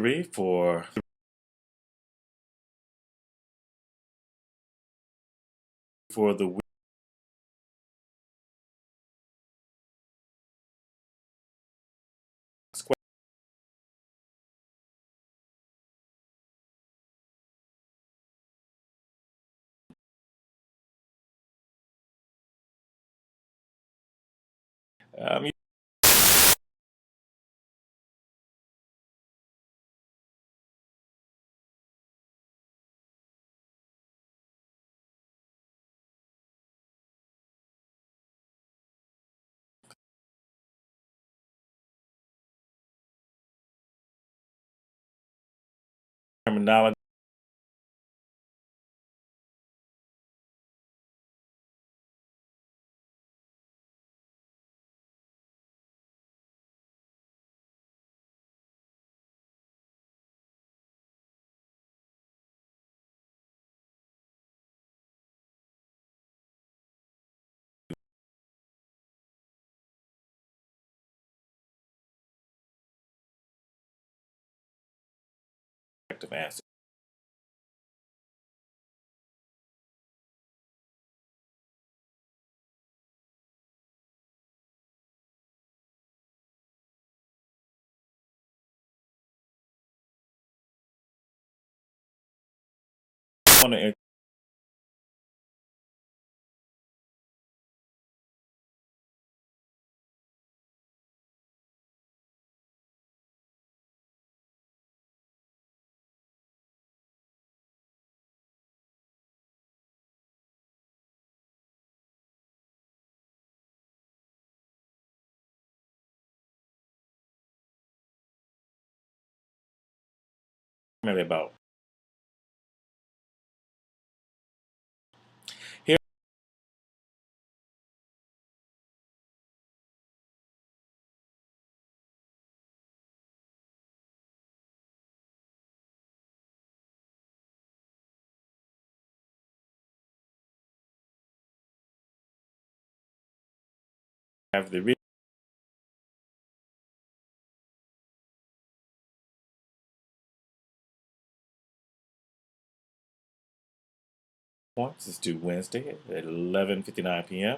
3 for the week. You terminology of answer. I want to maybe about here I have the read points is due Wednesday at 11:59 p.m.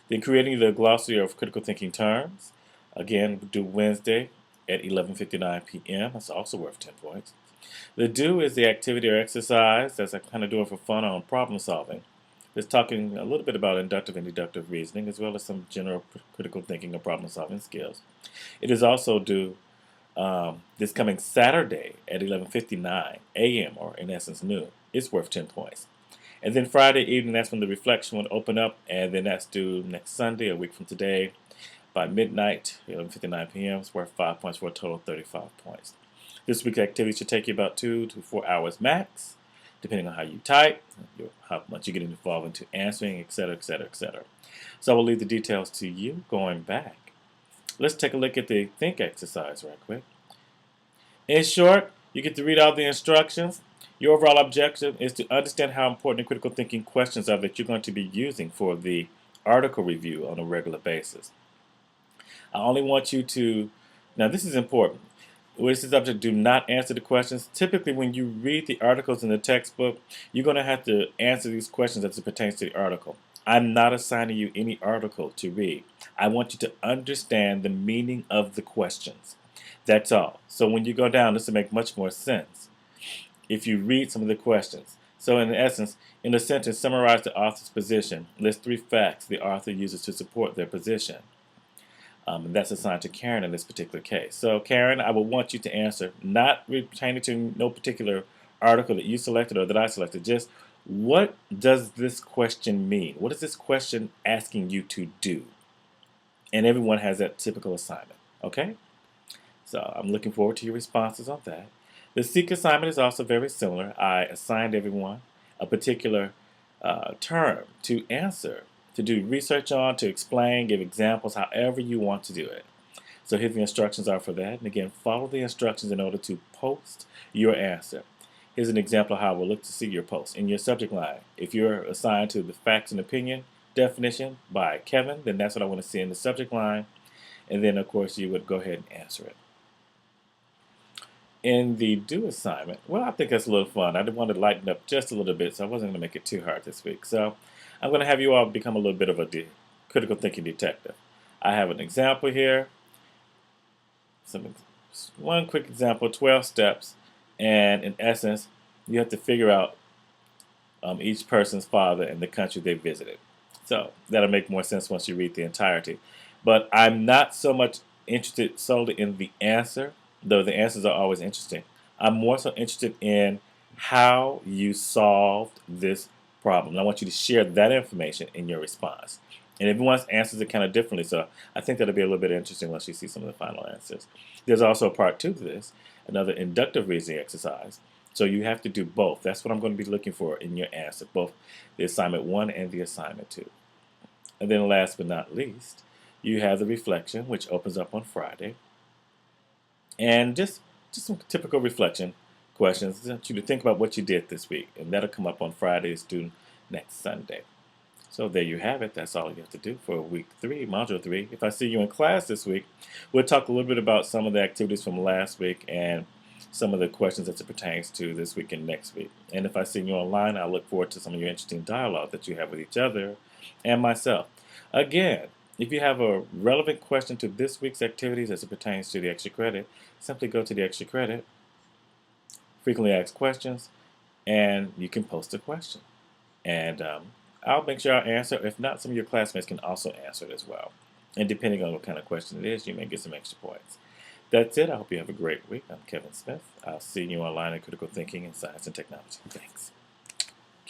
Then creating the glossary of critical thinking terms, again due Wednesday at 11:59 p.m. That's also worth 10 points. The do is the activity or exercise that's I'm kind of doing for fun on problem solving. It's talking a little bit about inductive and deductive reasoning as well as some general critical thinking and problem solving skills. It is also due this coming Saturday at 11:59 a.m. or in essence noon. It's worth 10 points. And then Friday evening, that's when the reflection would open up, and then that's due next Sunday, a week from today, by midnight, 11:59 p.m. It's worth 5 points for a total of 35 points. This week's activity should take you about 2 to 4 hours max, depending on how you type, how much you get involved into answering, etc., etc., etc. So I will leave the details to you going back. Let's take a look at the think exercise right quick. In short, you get to read all the instructions. Your overall objective is to understand how important the critical thinking questions are that you're going to be using for the article review on a regular basis. I only want you to, now this is important. With this subject, do not answer the questions. Typically, when you read the articles in the textbook, you're going to have to answer these questions as it pertains to the article. I'm not assigning you any article to read. I want you to understand the meaning of the questions. That's all. So when you go down, this will make much more sense if you read some of the questions. So in essence, in a sentence, summarize the author's position. List 3 facts the author uses to support their position. And that's assigned to Karen in this particular case. So Karen, I would want you to answer, not pertaining to no particular article that you selected or that I selected, just what does this question mean? What is this question asking you to do? And everyone has that typical assignment, okay? So I'm looking forward to your responses on that. The Seek assignment is also very similar. I assigned everyone a particular term to answer, to do research on, to explain, give examples, however you want to do it. So here the instructions are for that. And again, follow the instructions in order to post your answer. Here's an example of how we'll look to see your post. In your subject line, if you're assigned to the facts and opinion definition by Kevin, then that's what I want to see in the subject line. And then, of course, you would go ahead and answer it. In the do assignment, well, I think that's a little fun. I did want to lighten up just a little bit, so I wasn't going to make it too hard this week. So I'm going to have you all become a little bit of a critical thinking detective. I have an example here. Some, one quick example, 12 steps. And in essence, you have to figure out each person's father and the country they visited. So that'll make more sense once you read the entirety. But I'm not so much interested solely in the answer, though the answers are always interesting. I'm more so interested in how you solved this problem. And I want you to share that information in your response. And everyone answers it kind of differently, so I think that'll be a little bit interesting once you see some of the final answers. There's also a part two to this, another inductive reasoning exercise. So you have to do both. That's what I'm going to be looking for in your answer, both the assignment 1 and the assignment 2. And then last but not least, you have the reflection, which opens up on Friday. And just some typical reflection questions. I want you to think about what you did this week, and that'll come up on Friday. It's due next Sunday. So there you have it. That's all you have to do for week 3, module 3. If I see you in class this week, we'll talk a little bit about some of the activities from last week and some of the questions as it pertains to this week and next week. And if I see you online, I look forward to some of your interesting dialogue that you have with each other and myself. Again, if you have a relevant question to this week's activities as it pertains to the extra credit, simply go to the extra credit, frequently asked questions, and you can post a question. And I'll make sure I answer. If not, some of your classmates can also answer it as well. And depending on what kind of question it is, you may get some extra points. That's it. I hope you have a great week. I'm Kevin Smith. I'll see you online at Critical Thinking in Science and Technology. Thanks.